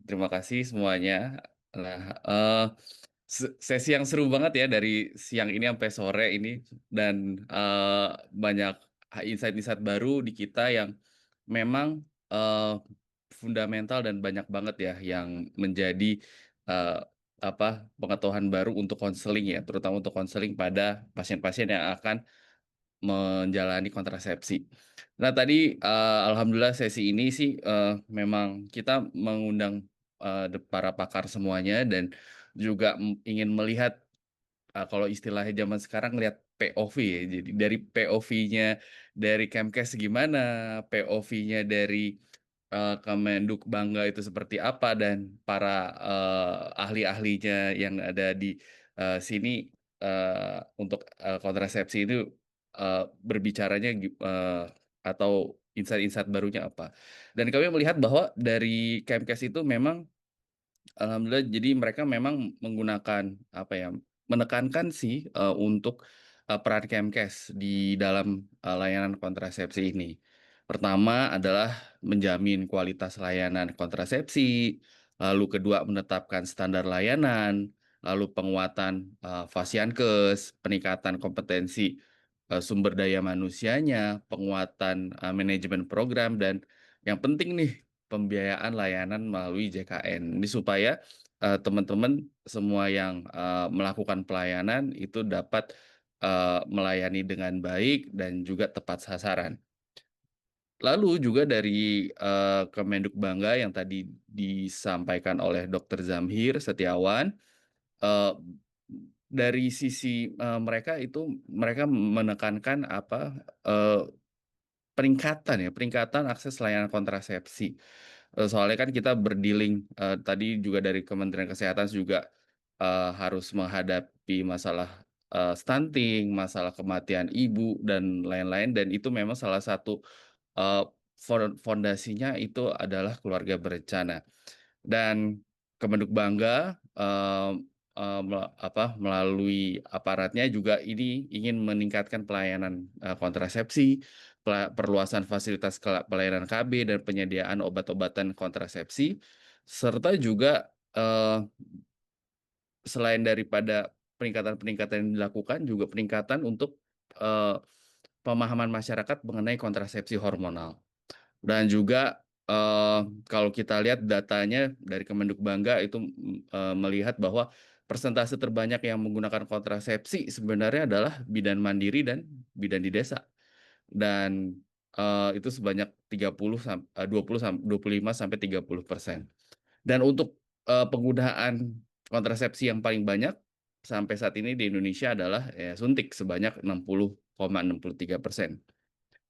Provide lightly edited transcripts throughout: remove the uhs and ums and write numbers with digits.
terima kasih semuanya. Nah, sesi yang seru banget ya dari siang ini sampai sore ini dan banyak insight-insight baru di kita yang memang fundamental dan banyak banget ya yang menjadi eh, pengetahuan baru untuk konseling ya, terutama untuk konseling pada pasien-pasien yang akan menjalani kontrasepsi. Nah, tadi alhamdulillah sesi ini sih memang kita mengundang para pakar semuanya dan juga ingin melihat kalau istilahnya zaman sekarang lihat POV ya. Jadi dari POV-nya dari Kemkes gimana, POV-nya dari Kemenduk Bangga itu seperti apa dan para ahli-ahlinya yang ada di sini untuk kontrasepsi itu berbicaranya atau insight-insight barunya apa. Dan kami melihat bahwa dari Kemkes itu memang alhamdulillah, jadi mereka memang menggunakan apa ya, menekankan sih untuk peran Kemkes di dalam layanan kontrasepsi ini. Pertama adalah menjamin kualitas layanan kontrasepsi, lalu kedua menetapkan standar layanan, lalu penguatan Fasiankes, peningkatan kompetensi sumber daya manusianya, penguatan manajemen program, dan yang penting nih pembiayaan layanan melalui JKN. Ini supaya teman-teman semua yang melakukan pelayanan itu dapat melayani dengan baik dan juga tepat sasaran. Lalu juga dari Kemenduk Bangga yang tadi disampaikan oleh Dr. Zamhir Setiawan, eh, dari sisi mereka itu mereka menekankan eh, peningkatan akses layanan kontrasepsi. Soalnya kan kita berdealing tadi juga dari Kementerian Kesehatan juga harus menghadapi masalah stunting, masalah kematian ibu dan lain-lain dan itu memang salah satu eh, fondasinya itu adalah keluarga berencana. Dan Kementerian Bangga melalui aparatnya juga ini ingin meningkatkan pelayanan kontrasepsi, perluasan fasilitas pelayanan KB dan penyediaan obat-obatan kontrasepsi, serta juga selain daripada peningkatan-peningkatan yang dilakukan, juga peningkatan untuk eh, pemahaman masyarakat mengenai kontrasepsi hormonal. Dan juga kalau kita lihat datanya dari Kemenduk Bangga itu melihat bahwa persentase terbanyak yang menggunakan kontrasepsi sebenarnya adalah bidan mandiri dan bidan di desa. Dan itu sebanyak 25 sampai 30%. Dan untuk penggunaan kontrasepsi yang paling banyak sampai saat ini di Indonesia adalah ya, suntik sebanyak 60,63%.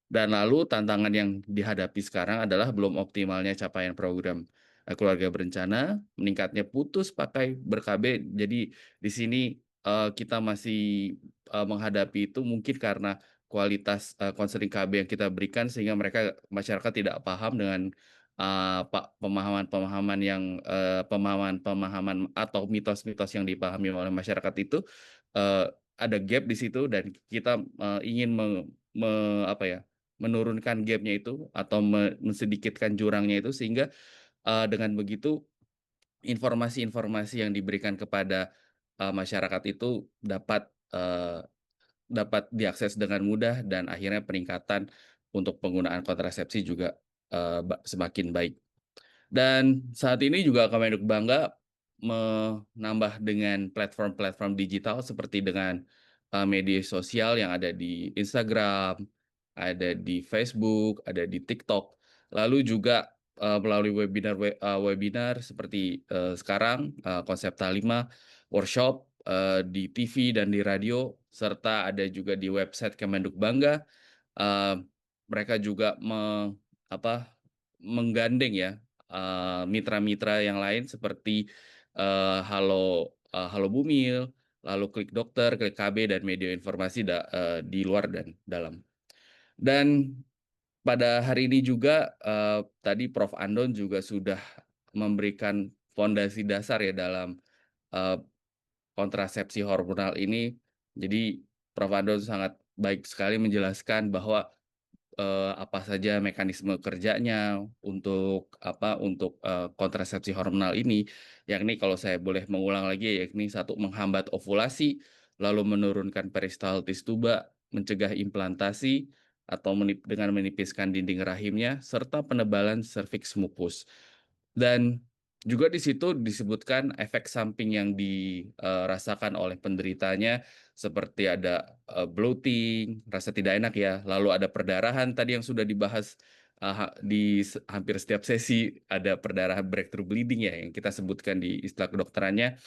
Dan lalu tantangan yang dihadapi sekarang adalah belum optimalnya capaian program keluarga berencana, meningkatnya putus pakai ber-KB. Jadi di sini kita masih menghadapi itu mungkin karena kualitas konseling KB yang kita berikan sehingga mereka masyarakat tidak paham dengan pemahaman-pemahaman yang pemahaman-pemahaman atau mitos-mitos yang dipahami oleh masyarakat itu ada gap di situ dan kita ingin apa ya menurunkan gapnya itu atau mensedikitkan jurangnya itu sehingga dengan begitu informasi-informasi yang diberikan kepada masyarakat itu dapat diakses dengan mudah dan akhirnya peningkatan untuk penggunaan kontrasepsi juga semakin baik. Dan saat ini juga Kemenduk Bangga menambah dengan platform-platform digital seperti dengan media sosial yang ada di Instagram, ada di Facebook, ada di TikTok. Lalu juga melalui webinar seperti sekarang Konsepta 5 workshop di TV dan di radio serta ada juga di website Kemenduk Bangga. Eh, Mereka juga menggandeng ya mitra-mitra yang lain seperti Halo Bumil, lalu Klik Dokter, Klik KB dan media informasi di luar dan dalam. Dan pada hari ini juga tadi Prof. Andon juga sudah memberikan fondasi dasar ya dalam eh, kontrasepsi hormonal ini. Jadi Prof. Andon sangat baik sekali menjelaskan bahwa apa saja mekanisme kerjanya untuk apa, untuk, kontrasepsi hormonal ini, yakni kalau saya boleh mengulang lagi, yakni satu menghambat ovulasi, lalu menurunkan peristaltis tuba, mencegah implantasi, atau dengan menipiskan dinding rahimnya, serta penebalan serviks mukus. Dan juga di situ disebutkan efek samping yang dirasakan oleh penderitanya seperti ada, bloating, rasa tidak enak ya, lalu ada perdarahan tadi yang sudah dibahas, hampir setiap sesi, ada perdarahan breakthrough bleeding ya, yang kita sebutkan di istilah kedokterannya.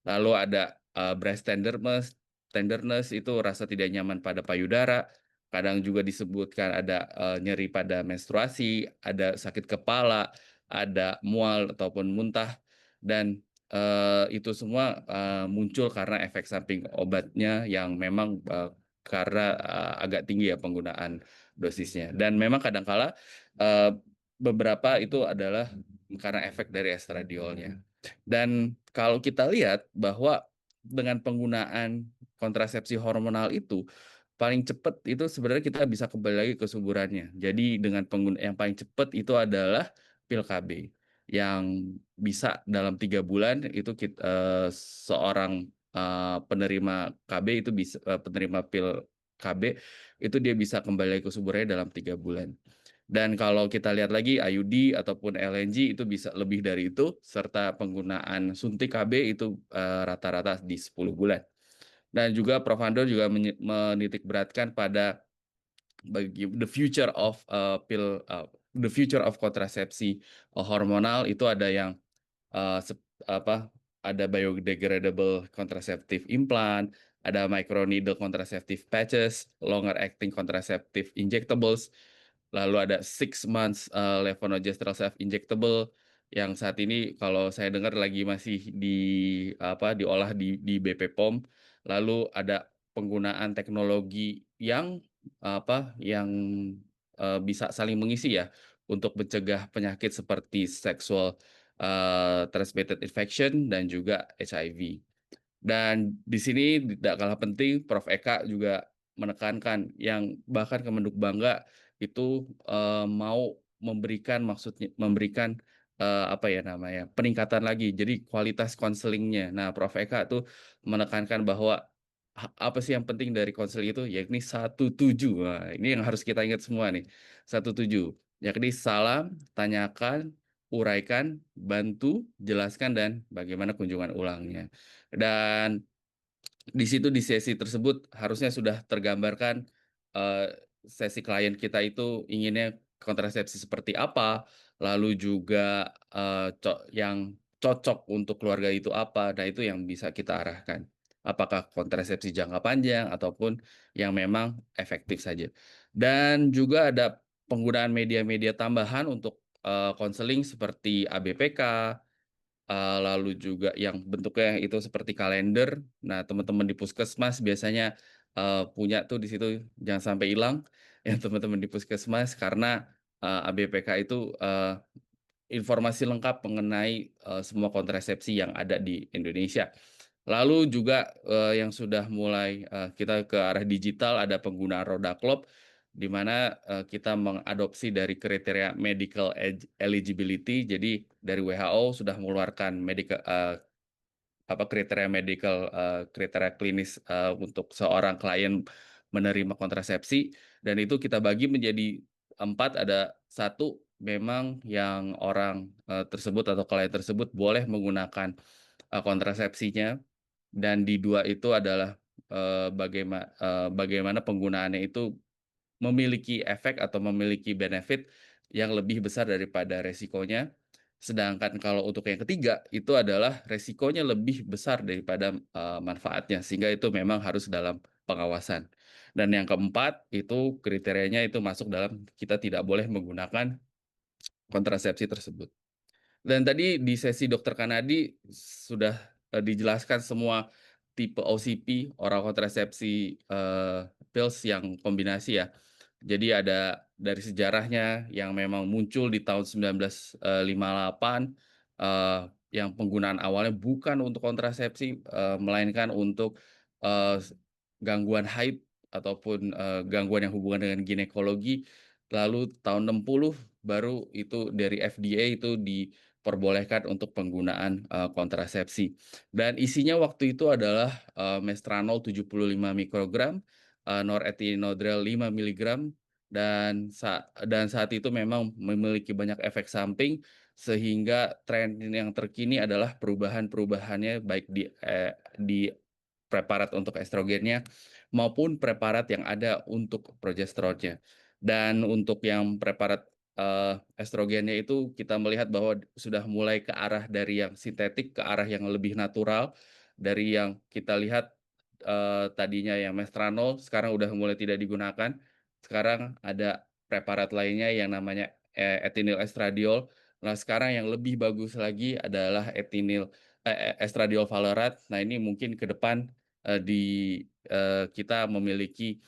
Lalu ada, breast tenderness tenderness itu rasa tidak nyaman pada payudara, kadang juga disebutkan ada, nyeri pada menstruasi, ada sakit kepala, ada mual ataupun muntah, dan, itu semua, muncul karena efek samping obatnya yang memang, karena, agak tinggi ya penggunaan dosisnya. Dan memang kadangkala, eee, beberapa itu adalah karena efek dari estradiolnya. Dan kalau kita lihat bahwa dengan penggunaan kontrasepsi hormonal itu, paling cepat itu sebenarnya kita bisa kembali lagi ke kesuburannya. Jadi dengan yang paling cepat itu adalah pil KB, yang bisa dalam 3 bulan itu seorang, penerima KB itu penerima pil KB, itu dia bisa kembali lagi ke kesuburannya dalam 3 bulan. Dan kalau kita lihat lagi IUD ataupun LNG itu bisa lebih dari itu, serta penggunaan suntik KB itu, rata-rata di 10 bulan. Dan juga Prof. Andor juga menitikberatkan pada the future of, the future of kontrasepsi, hormonal itu ada yang Eee, sep apa, ada biodegradable contraceptive implant, ada microneedle contraceptive patches, longer acting contraceptive injectables, lalu ada 6 months, levonorgestrel self injectable yang saat ini kalau saya dengar lagi masih diolah di BP POM. Lalu ada penggunaan teknologi yang, yang, bisa saling mengisi ya, untuk mencegah penyakit seperti sexual transmitted infection dan juga HIV. Dan di sini tidak kalah penting Prof. Eka juga menekankan yang bahkan Kemenhub bangga itu, mau memberikan, apa ya namanya, peningkatan lagi, jadi kualitas konselingnya. Nah, Prof. Eka tuh menekankan bahwa apa sih yang penting dari konseling itu, yakni 17. Nah, ini yang harus kita ingat semua nih, 17, yakni salam, tanyakan, uraikan, bantu, jelaskan, dan bagaimana kunjungan ulangnya. Dan di situ di sesi tersebut harusnya sudah tergambarkan, eee, sesi klien kita itu inginnya kontrasepsi seperti apa, lalu juga, yang cocok untuk keluarga itu apa. Nah, itu yang bisa kita arahkan. Apakah kontrasepsi jangka panjang ataupun yang memang efektif saja. Dan juga ada penggunaan media-media tambahan untuk, konseling seperti ABPK, lalu juga yang bentuknya itu seperti kalender. Nah, teman-teman di puskesmas biasanya, punya tuh di situ, jangan sampai hilang yang teman-teman di puskesmas karena, ABPK itu, informasi lengkap mengenai, semua kontrasepsi yang ada di Indonesia. Lalu juga, yang sudah mulai, kita ke arah digital ada penggunaan Roda Clock, di mana, kita mengadopsi dari kriteria medical eligibility. Jadi dari WHO sudah mengeluarkan kriteria medical, kriteria klinis, untuk seorang klien menerima kontrasepsi, dan itu kita bagi menjadi 4, ada satu memang yang orang, tersebut atau klien tersebut boleh menggunakan, kontrasepsinya, dan di 2 itu adalah, bagaimana penggunaannya itu memiliki efek atau memiliki benefit yang lebih besar daripada resikonya. Sedangkan kalau untuk yang ketiga, itu adalah resikonya lebih besar daripada, manfaatnya, sehingga itu memang harus dalam pengawasan. Dan yang keempat, itu kriterianya itu masuk dalam kita tidak boleh menggunakan kontrasepsi tersebut. Dan tadi di sesi Dokter Kanadi sudah, dijelaskan semua tipe OCP, oral kontrasepsi, pills yang kombinasi ya. Jadi ada dari sejarahnya yang memang muncul di tahun 1958, yang penggunaan awalnya bukan untuk kontrasepsi, melainkan untuk, gangguan haid ataupun, gangguan yang hubungan dengan ginekologi. lalu tahun 60 baru itu dari FDA itu diperbolehkan untuk penggunaan, kontrasepsi. Dan isinya waktu itu adalah, mestranol 75 mikrogram, norethienol 5 miligram, dan saat itu memang memiliki banyak efek samping, sehingga tren yang terkini adalah perubahan-perubahannya baik di preparat untuk estrogennya maupun preparat yang ada untuk progesteronnya. Dan untuk yang preparat, estrogennya itu kita melihat bahwa sudah mulai ke arah dari yang sintetik ke arah yang lebih natural, dari yang kita lihat, tadinya yang mestranol sekarang udah mulai tidak digunakan. Sekarang ada preparat lainnya yang namanya, ethinyl estradiol. Nah, sekarang yang lebih bagus lagi adalah estradiol valorat. Nah, ini mungkin ke depan, kita memiliki,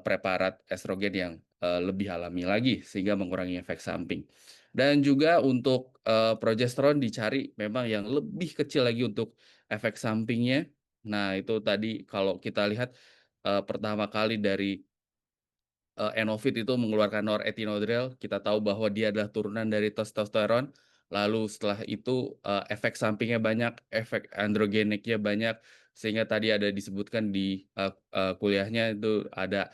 preparat estrogen yang, lebih alami lagi sehingga mengurangi efek samping. Dan juga untuk, progesteron dicari memang yang lebih kecil lagi untuk efek sampingnya. Nah, itu tadi kalau kita lihat, pertama kali dari Enovit itu mengeluarkan norethienol, kita tahu bahwa dia adalah turunan dari testosteron, lalu setelah itu, efek sampingnya banyak, efek androgeniknya banyak, sehingga tadi ada disebutkan di, kuliahnya itu ada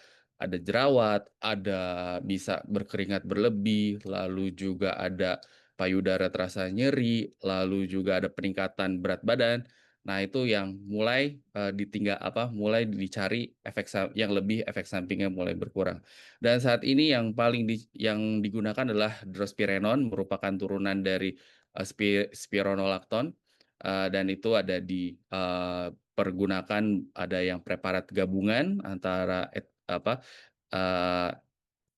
jerawat, ada bisa berkeringat berlebih, lalu juga ada payudara terasa nyeri, lalu juga ada peningkatan berat badan. Nah, itu yang mulai, mulai dicari yang lebih efek sampingnya mulai berkurang. Dan saat ini yang digunakan adalah drospirenon, merupakan turunan dari, spironolakton, dan itu ada pergunakan ada yang preparat gabungan antara eee,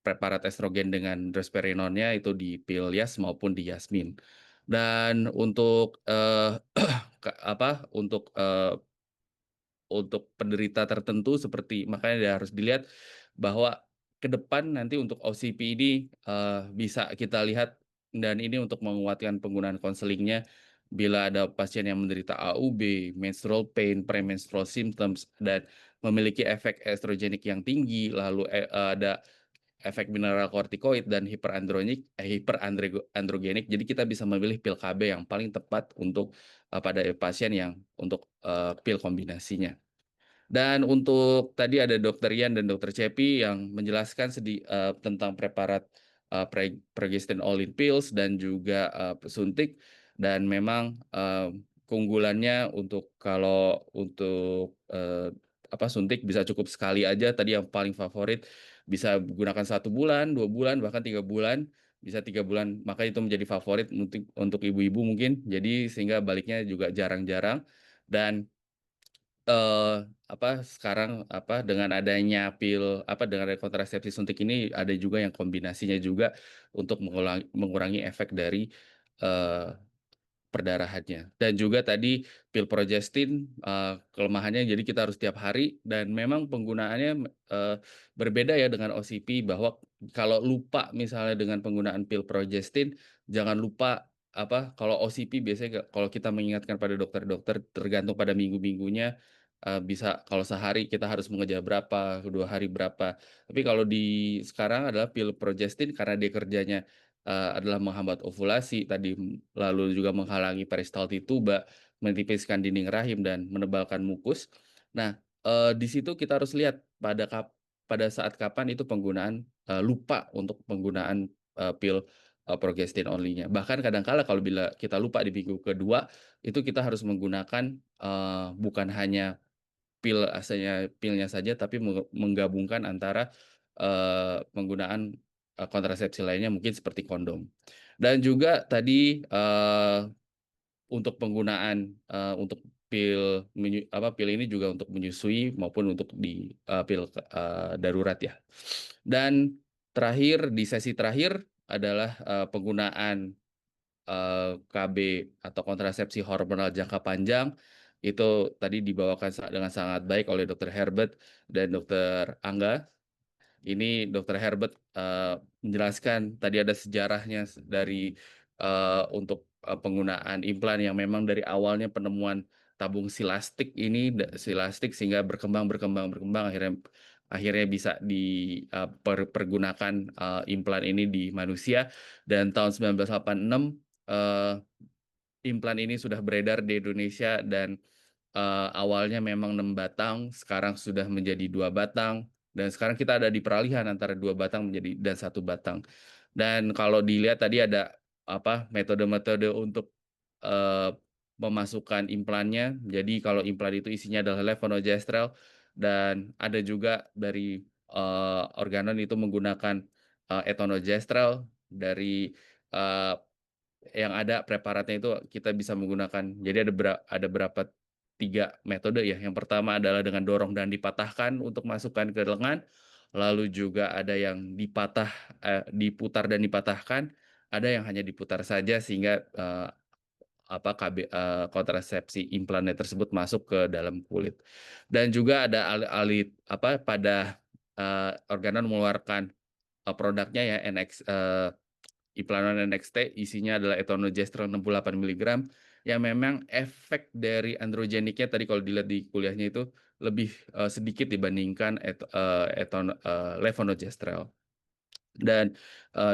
preparat estrogen dengan drospirenonnya itu di pil Yas maupun di Yasmin. Dan untuk, untuk penderita tertentu makanya dia harus dilihat bahwa ke depan nanti untuk OCP ini, bisa kita lihat dan ini untuk menguatkan penggunaan konselingnya, bila ada pasien yang menderita AUB, menstrual pain, premenstrual symptoms, dan memiliki efek estrogenik yang tinggi, lalu, ada efek mineral kortikoid dan hiperandrogenik. Jadi kita bisa memilih pil KB yang paling tepat untuk, pada pasien yang untuk, pil kombinasinya. Dan untuk tadi ada Dokter Ian dan Dokter Cepi yang menjelaskan tentang preparat, Progestin All in Pills dan juga, suntik dan memang, keunggulannya kalau untuk, suntik bisa cukup sekali aja tadi yang paling favorit, bisa gunakan 1 bulan, 2 bulan, bahkan 3 bulan, bisa 3 bulan, maka itu menjadi favorit untuk ibu-ibu mungkin. Jadi sehingga baliknya juga jarang-jarang dan sekarang, dengan adanya dengan adanya kontrasepsi suntik ini ada juga yang kombinasinya juga untuk mengurangi efek dari, eee, perdarahannya. Dan juga tadi pil progestin, kelemahannya jadi kita harus tiap hari dan memang penggunaannya, berbeda ya dengan OCP bahwa kalau lupa misalnya dengan penggunaan pil progestin, jangan lupa kalau OCP biasanya kalau kita mengingatkan pada dokter-dokter tergantung pada minggu-minggunya, bisa kalau sehari kita harus mengejar berapa, 2 hari berapa. Tapi kalau sekarang adalah pil progestin karena dia kerjanya adalah menghambat ovulasi tadi, lalu juga menghalangi peristaltik tuba, menipiskan dinding rahim dan menebalkan mukus. Nah, di situ kita harus lihat pada saat kapan itu penggunaan lupa untuk penggunaan, pil, progestin only-nya. Bahkan kadang kala kalau bila kita lupa di minggu kedua, itu kita harus menggunakan, bukan hanya pilnya saja, tapi menggabungkan antara, penggunaan, kontrasepsi lainnya mungkin seperti kondom. Dan juga tadi, untuk penggunaan, untuk pil ini juga untuk menyusui maupun untuk pil, darurat ya. Dan terakhir, di sesi terakhir adalah, penggunaan KB atau kontrasepsi hormonal jangka panjang, itu tadi dibawakan dengan sangat baik oleh Dokter Herbert dan Dokter Angga. Ini Dokter Herbert, menjelaskan tadi ada sejarahnya untuk, penggunaan implan yang memang dari awalnya penemuan tabung silastik ini silastik sehingga berkembang berkembang berkembang akhirnya bisa dipergunakan implan ini di manusia. Dan tahun 1986 eh, implan ini sudah beredar di Indonesia dan awalnya memang 6 batang, sekarang sudah menjadi 2 batang, dan sekarang kita ada di peralihan antara 2 batang menjadi dan 1 batang. Dan kalau dilihat tadi ada metode-metode untuk eee, memasukkan implannya. Jadi kalau implan itu isinya adalah levonorgestrel dan ada juga dari organon itu menggunakan etonogestrel dari eee yang ada preparatnya itu kita bisa menggunakan. Jadi ada berapa 3 metode ya. Yang pertama adalah dengan dorong dan dipatahkan untuk masukkan ke lengan, lalu juga ada yang diputar dan dipatahkan, ada yang hanya diputar saja sehingga, kontrasepsi implannya tersebut masuk ke dalam kulit. Dan juga ada pada, organon mengeluarkan, produknya ya Implanon NXT isinya adalah etonogestrel 68 miligram, yang memang efek dari androgeniknya tadi kalau dilihat di kuliahnya itu lebih, sedikit dibandingkan levonorgestrel. Dan,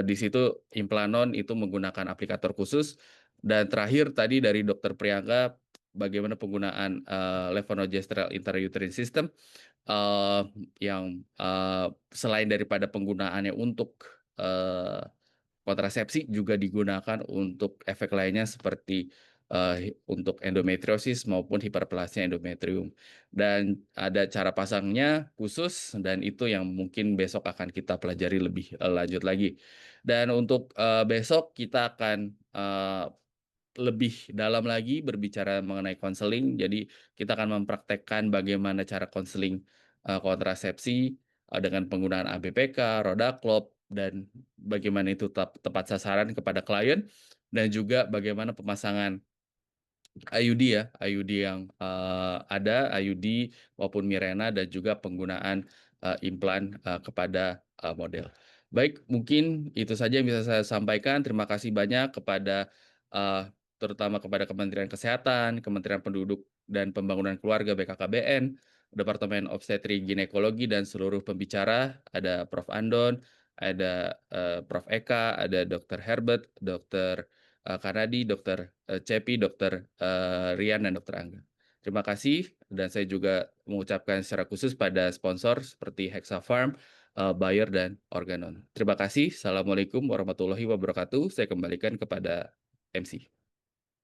di situ Implanon itu menggunakan aplikator khusus. Dan terakhir tadi dari Dokter Priyanka, bagaimana penggunaan, levonorgestrel intrauterine system, eee, yang, selain daripada penggunaannya untuk, kontrasepsi juga digunakan untuk efek lainnya seperti, untuk endometriosis maupun hiperplasia endometrium. Dan ada cara pasangnya khusus dan itu yang mungkin besok akan kita pelajari lebih, lanjut lagi. Dan untuk, besok kita akan, lebih dalam lagi berbicara mengenai konseling. Jadi kita akan mempraktekkan bagaimana cara konseling, kontrasepsi, dengan penggunaan ABPK, Rodaklop, dan bagaimana itu tepat sasaran kepada klien, dan juga bagaimana pemasangan IUD ya, IUD yang, ada, IUD maupun Mirena dan juga penggunaan, implan, kepada, model. Baik, mungkin itu saja yang bisa saya sampaikan. Terima kasih banyak kepada, terutama kepada Kementerian Kesehatan, Kementerian Penduduk dan Pembangunan Keluarga BKKBN, Departemen Obstetri Ginekologi dan seluruh pembicara, ada Prof. Andon, ada, Prof. Eka, ada Dr. Herbert, Dr. Kanadi, Dr. Cepi, Dr. Rian, dan Dr. Angga. Terima kasih dan saya juga mengucapkan secara khusus pada sponsor seperti Hexa Farm, Bayer, dan Organon. Terima kasih. Assalamualaikum warahmatullahi wabarakatuh. Saya kembalikan kepada MC.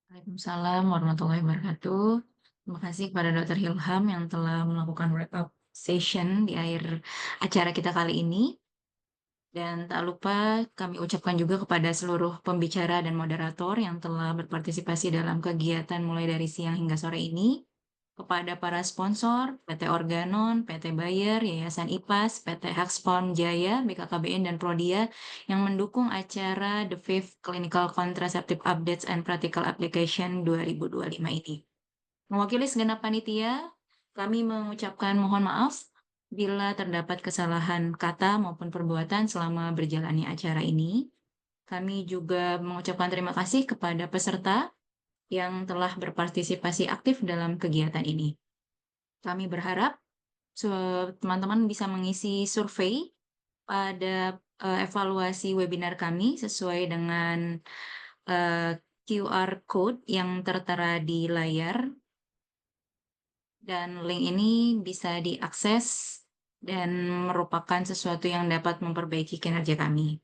Waalaikumsalam warahmatullahi wabarakatuh. Terima kasih kepada Dr. Hilham yang telah melakukan wrap-up session di akhir acara kita kali ini. Dan tak lupa kami ucapkan juga kepada seluruh pembicara dan moderator yang telah berpartisipasi dalam kegiatan mulai dari siang hingga sore ini. Kepada para sponsor, PT Organon, PT Bayer, Yayasan IPAS, PT Haxpon Jaya, BKKBN, dan Prodia yang mendukung acara The Fifth Clinical Contraceptive Updates and Practical Application 2025 ini. Mewakili segenap panitia, kami mengucapkan mohon maaf bila terdapat kesalahan kata maupun perbuatan selama berjalannya acara ini. Kami juga mengucapkan terima kasih kepada peserta yang telah berpartisipasi aktif dalam kegiatan ini. Kami berharap teman-teman bisa mengisi survei pada evaluasi webinar kami sesuai dengan QR code yang tertera di layar. Dan link ini bisa diakses dan merupakan sesuatu yang dapat memperbaiki kinerja kami.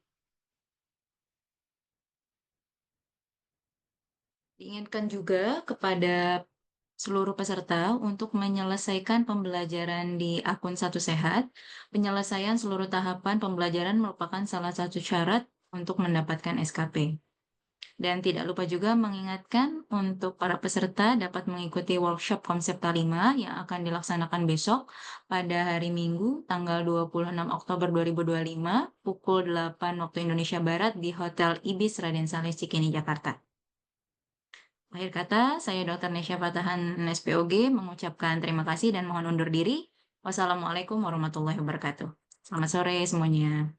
Diingatkan juga kepada seluruh peserta untuk menyelesaikan pembelajaran di akun Satu Sehat. Penyelesaian seluruh tahapan pembelajaran merupakan salah satu syarat untuk mendapatkan SKP. Dan tidak lupa juga mengingatkan untuk para peserta dapat mengikuti workshop konsep K5 yang akan dilaksanakan besok pada hari Minggu tanggal 26 Oktober 2025 pukul 8 waktu Indonesia Barat di Hotel Ibis Raden Saleh Cikini, Jakarta. Akhir kata, saya Dr. Nesya Fatahan SPOG mengucapkan terima kasih dan mohon undur diri. Wassalamualaikum warahmatullahi wabarakatuh. Selamat sore semuanya.